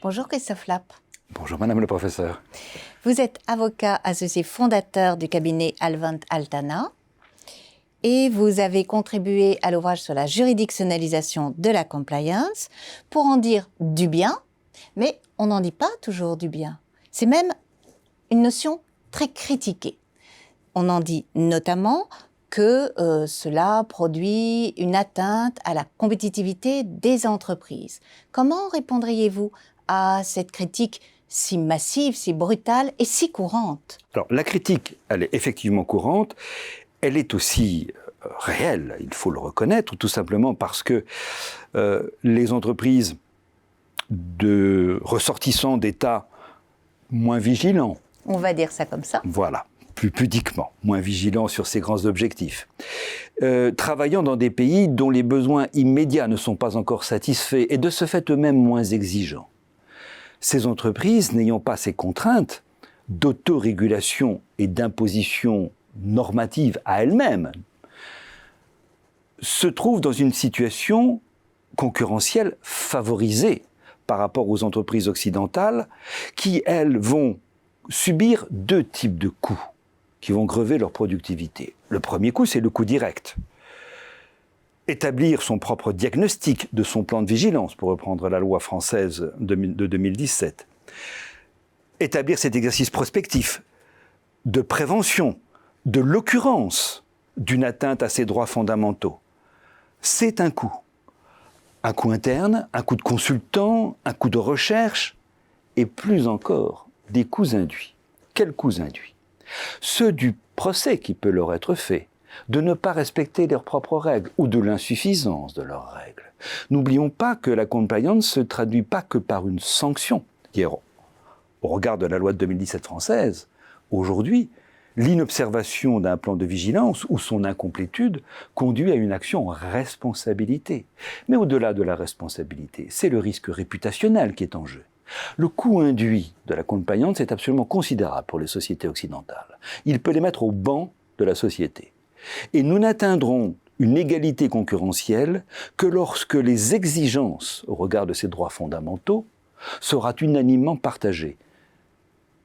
Bonjour Christophe Lapp. Bonjour Madame le professeur. Vous êtes avocat associé fondateur du cabinet Alvent Altana et vous avez contribué à l'ouvrage sur la juridictionnalisation de la compliance pour en dire du bien, mais on n'en dit pas toujours du bien. C'est même une notion très critiquée. On en dit notamment que cela produit une atteinte à la compétitivité des entreprises. Comment répondriez-vous à cette critique si massive, si brutale et si courante? Alors la critique, elle est effectivement courante, elle est aussi réelle, il faut le reconnaître, tout simplement parce que les entreprises de ressortissants d'États moins vigilants, on va dire ça comme ça. Voilà, plus pudiquement, moins vigilants sur ces grands objectifs, travaillant dans des pays dont les besoins immédiats ne sont pas encore satisfaits et de ce fait eux-mêmes moins exigeants. Ces entreprises, n'ayant pas ces contraintes d'autorégulation et d'imposition normative à elles-mêmes, se trouvent dans une situation concurrentielle favorisée par rapport aux entreprises occidentales qui, elles, vont subir deux types de coûts qui vont grever leur productivité. Le premier coût, c'est le coût direct. Établir son propre diagnostic de son plan de vigilance, pour reprendre la loi française de 2017. Établir cet exercice prospectif de prévention de l'occurrence d'une atteinte à ses droits fondamentaux. C'est un coût. Un coût interne, un coût de consultant, un coût de recherche, et plus encore, des coûts induits. Quels coûts induits? Ceux du procès qui peut leur être fait, de ne pas respecter leurs propres règles ou de l'insuffisance de leurs règles. N'oublions pas que la compliance ne se traduit pas que par une sanction. Au regard de la loi de 2017 française, aujourd'hui, l'inobservation d'un plan de vigilance ou son incomplétude conduit à une action en responsabilité. Mais au-delà de la responsabilité, c'est le risque réputationnel qui est en jeu. Le coût induit de la compliance est absolument considérable pour les sociétés occidentales. Il peut les mettre au banc de la société. Et nous n'atteindrons une égalité concurrentielle que lorsque les exigences au regard de ces droits fondamentaux seront unanimement partagées.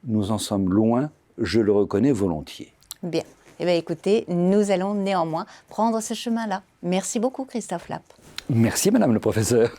Nous en sommes loin, je le reconnais volontiers. Bien. Eh bien, écoutez, nous allons néanmoins prendre ce chemin-là. Merci beaucoup, Christophe Lapp. Merci, Madame le professeur.